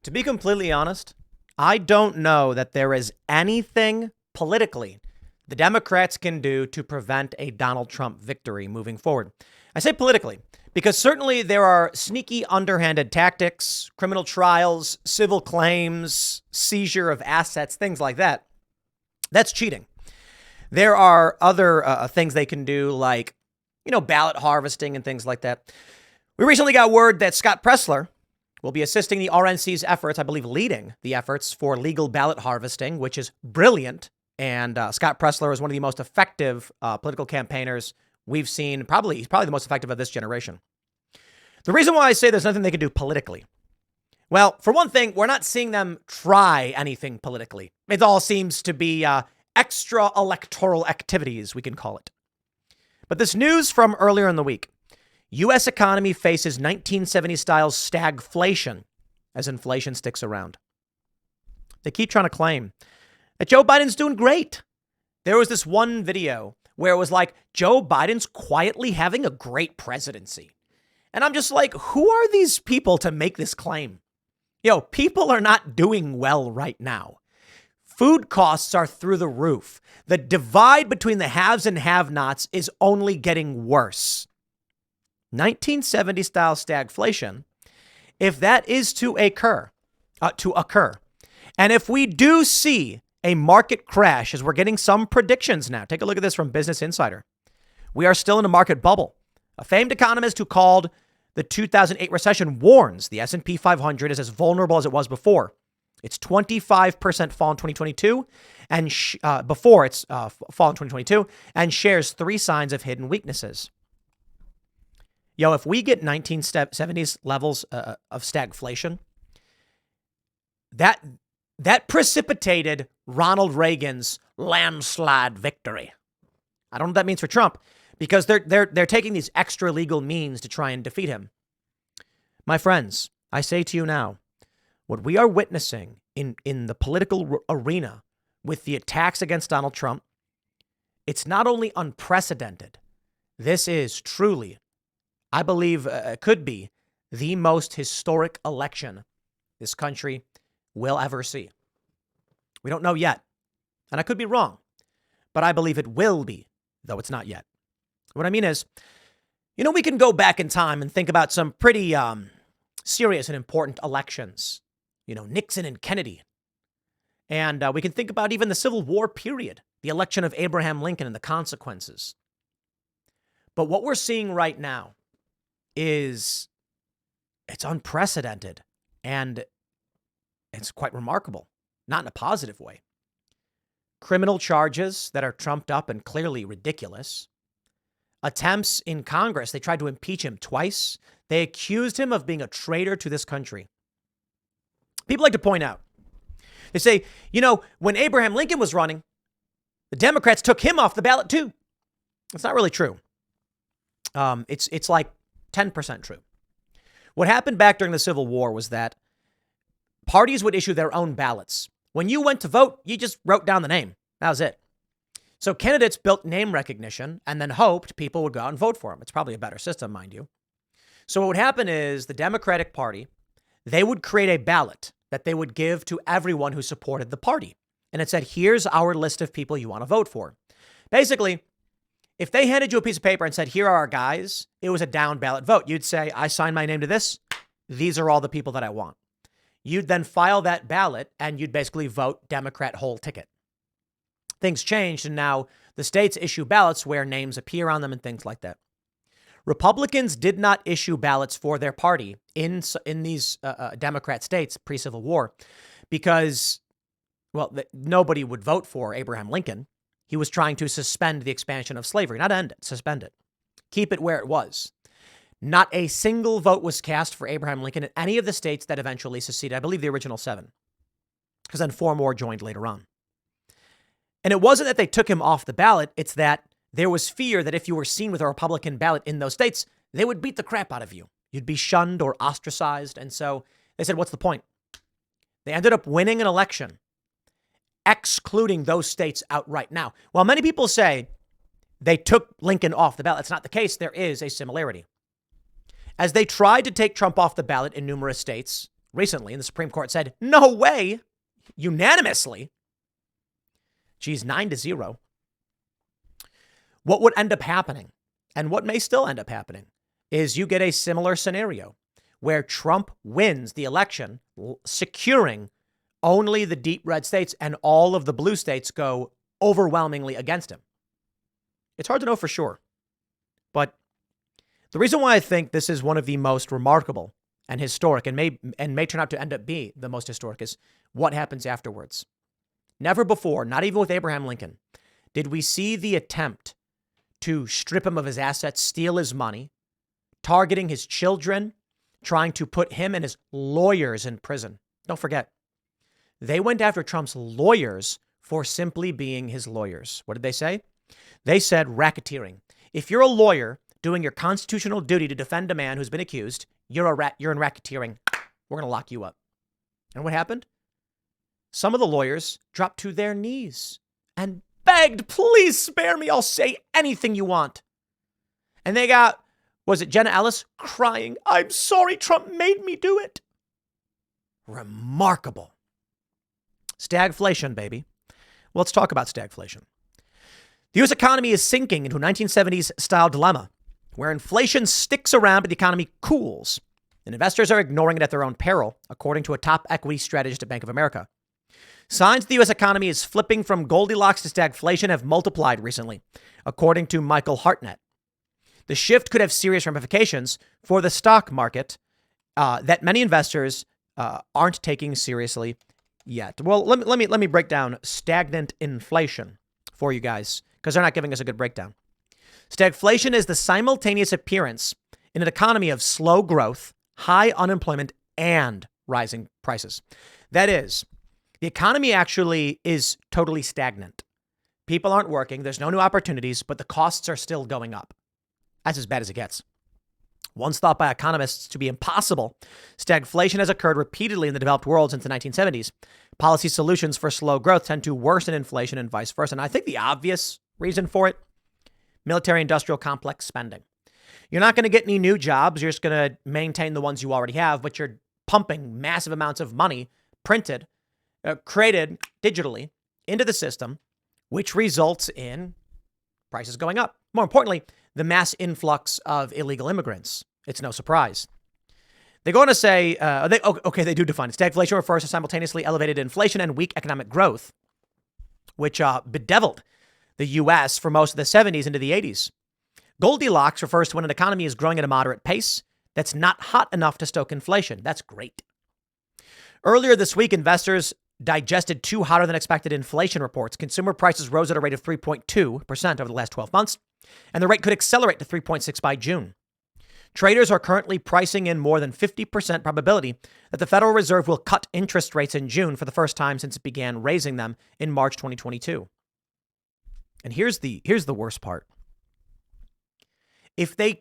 To be completely honest, I don't know that there is anything politically the Democrats can do to prevent a Donald Trump victory moving forward. I say politically because certainly there are sneaky, underhanded tactics, criminal trials, civil claims, seizure of assets, things like that. That's cheating. There are other things they can do, like, ballot harvesting and things like that. We recently got word that Scott Presler will be assisting the RNC's efforts, I believe leading the efforts for legal ballot harvesting, which is brilliant. And Scott Presler is one of the most effective political campaigners we've seen. He's probably the most effective of this generation. The reason why I say there's nothing they can do politically. Well, for one thing, we're not seeing them try anything politically. It all seems to be extra electoral activities, we can call it. But this news from earlier in the week, U.S. economy faces 1970s-style stagflation as inflation sticks around. They keep trying to claim that Joe Biden's doing great. There was this one video where it was like, Joe Biden's quietly having a great presidency. And I'm just like, who are these people to make this claim? People are not doing well right now. Food costs are through the roof. The divide between the haves and have-nots is only getting worse. 1970-style stagflation, if that is to occur, and if we do see a market crash, as we're getting some predictions now, take a look at this from Business Insider. We are still in a market bubble. A famed economist who called the 2008 recession warns the S&P 500 is as vulnerable as it was before. It's 25% fall in 2022, and before its fall in 2022, and shares 3 signs of hidden weaknesses. If we get 1970s levels of stagflation, that precipitated Ronald Reagan's landslide victory. I don't know what that means for Trump, because they're taking these extra legal means to try and defeat him. My friends, I say to you now, what we are witnessing in the political arena with the attacks against Donald Trump, it's not only unprecedented, this is truly, I believe, could be the most historic election this country will ever see. We don't know yet, and I could be wrong, but I believe it will be, though it's not yet. What I mean is, we can go back in time and think about some pretty serious and important elections, Nixon and Kennedy. And we can think about even the Civil War period, the election of Abraham Lincoln and the consequences. But what we're seeing right now it's unprecedented, and it's quite remarkable, not in a positive way. Criminal charges that are trumped up and clearly ridiculous. Attempts in Congress, they tried to impeach him twice. They accused him of being a traitor to this country. People like to point out, they say, when Abraham Lincoln was running, the Democrats took him off the ballot too. It's not really true. It's like 10% true. What happened back during the Civil War was that parties would issue their own ballots. When you went to vote, you just wrote down the name. That was it. So candidates built name recognition and then hoped people would go out and vote for them. It's probably a better system, mind you. So what would happen is the Democratic Party, they would create a ballot that they would give to everyone who supported the party. And it said, here's our list of people you want to vote for. Basically, if they handed you a piece of paper and said, here are our guys, it was a down ballot vote. You'd say, I sign my name to this. These are all the people that I want. You'd then file that ballot and you'd basically vote Democrat whole ticket. Things changed, and now the states issue ballots where names appear on them and things like that. Republicans did not issue ballots for their party in these Democrat states pre-Civil War because, nobody would vote for Abraham Lincoln. He was trying to suspend the expansion of slavery, not end it, suspend it, keep it where it was. Not a single vote was cast for Abraham Lincoln in any of the states that eventually seceded. I believe the original 7, because then 4 more joined later on. And it wasn't that they took him off the ballot. It's that there was fear that if you were seen with a Republican ballot in those states, they would beat the crap out of you. You'd be shunned or ostracized. And so they said, what's the point? They ended up winning an election, excluding those states outright. Now, while many people say they took Lincoln off the ballot, it's not the case. There is a similarity. As they tried to take Trump off the ballot in numerous states, recently, and the Supreme Court said, no way, unanimously. Geez, 9-0. What would end up happening, and what may still end up happening, is you get a similar scenario where Trump wins the election, securing only the deep red states, and all of the blue states go overwhelmingly against him. It's hard to know for sure. But the reason why I think this is one of the most remarkable and historic, and may turn out to end up being the most historic, is what happens afterwards. Never before, not even with Abraham Lincoln, did we see the attempt to strip him of his assets, steal his money, targeting his children, trying to put him and his lawyers in prison. Don't forget, they went after Trump's lawyers for simply being his lawyers. What did they say? They said racketeering. If you're a lawyer doing your constitutional duty to defend a man who's been accused, you're in racketeering. We're going to lock you up. And what happened? Some of the lawyers dropped to their knees and begged, please spare me. I'll say anything you want. And they got, was it Jenna Ellis crying, I'm sorry, Trump made me do it. Remarkable. Stagflation, baby. Well, let's talk about stagflation. The U.S. economy is sinking into a 1970s style dilemma where inflation sticks around but the economy cools. And investors are ignoring it at their own peril, according to a top equity strategist at Bank of America. Signs the U.S. economy is flipping from Goldilocks to stagflation have multiplied recently, according to Michael Hartnett. The shift could have serious ramifications for the stock market that many investors aren't taking seriously yet. Well, let me break down stagnant inflation for you guys, because they're not giving us a good breakdown. Stagflation is the simultaneous appearance in an economy of slow growth, high unemployment, and rising prices. That is, the economy actually is totally stagnant. People aren't working. There's no new opportunities, but the costs are still going up. That's as bad as it gets. Once thought by economists to be impossible, stagflation has occurred repeatedly in the developed world since the 1970s. Policy solutions for slow growth tend to worsen inflation and vice versa. And I think the obvious reason for it, military-industrial complex spending. You're not going to get any new jobs. You're just going to maintain the ones you already have, but you're pumping massive amounts of money printed, created digitally into the system, which results in prices going up. More importantly, the mass influx of illegal immigrants. It's no surprise. They go on to say, they do define it. Stagflation refers to simultaneously elevated inflation and weak economic growth, which bedeviled the U.S. for most of the 70s into the 80s. Goldilocks refers to when an economy is growing at a moderate pace that's not hot enough to stoke inflation. That's great. Earlier this week, investors digested two hotter than expected inflation reports. Consumer prices rose at a rate of 3.2% over the last 12 months, and the rate could accelerate to 3.6 by June. Traders are currently pricing in more than 50% probability that the Federal Reserve will cut interest rates in June for the first time since it began raising them in March 2022. And here's the worst part. If they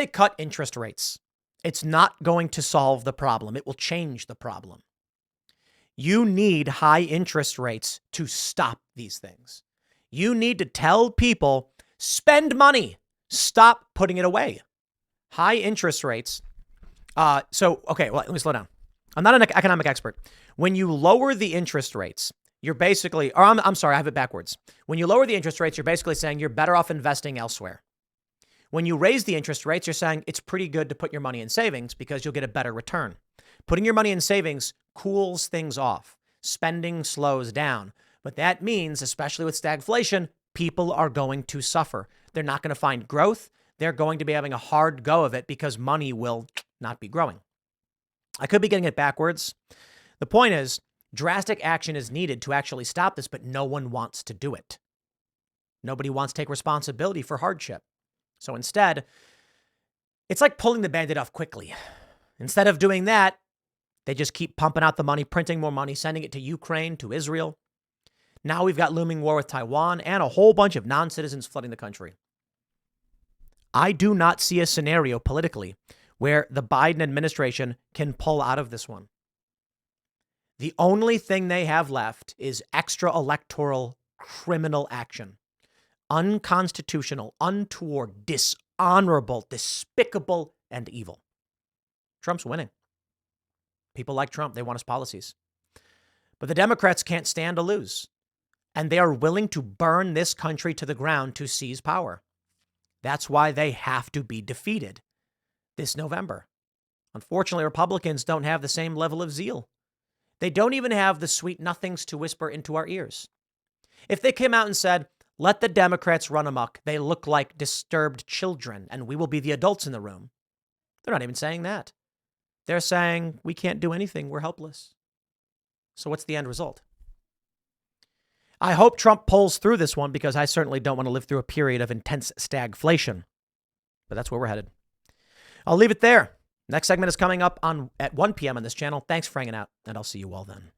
cut interest rates, it's not going to solve the problem. It will change the problem. You need high interest rates to stop these things. You need to tell people, spend money, stop putting it away. High interest rates. Let me slow down. I'm not an economic expert. When you lower the interest rates, you're basically, I'm sorry, I have it backwards. When you lower the interest rates, you're basically saying you're better off investing elsewhere. When you raise the interest rates, you're saying it's pretty good to put your money in savings because you'll get a better return. Putting your money in savings cools things off. Spending slows down. But that means, especially with stagflation, people are going to suffer. They're not going to find growth. They're going to be having a hard go of it because money will not be growing. I could be getting it backwards. The point is, drastic action is needed to actually stop this, but no one wants to do it. Nobody wants to take responsibility for hardship. So instead, it's like pulling the Band-Aid off quickly. Instead of doing that, they just keep pumping out the money, printing more money, sending it to Ukraine, to Israel. Now we've got looming war with Taiwan and a whole bunch of non-citizens flooding the country. I do not see a scenario politically where the Biden administration can pull out of this one. The only thing they have left is extra electoral criminal action. Unconstitutional, untoward, dishonorable, despicable, and evil. Trump's winning. People like Trump, they want his policies. But the Democrats can't stand to lose. And they are willing to burn this country to the ground to seize power. That's why they have to be defeated this November. Unfortunately, Republicans don't have the same level of zeal. They don't even have the sweet nothings to whisper into our ears. If they came out and said, let the Democrats run amok, they look like disturbed children, and we will be the adults in the room. They're not even saying that. They're saying, we can't do anything, we're helpless. So what's the end result? I hope Trump pulls through this one because I certainly don't want to live through a period of intense stagflation. But that's where we're headed. I'll leave it there. Next segment is coming up at 1 p.m. on this channel. Thanks for hanging out, and I'll see you all then.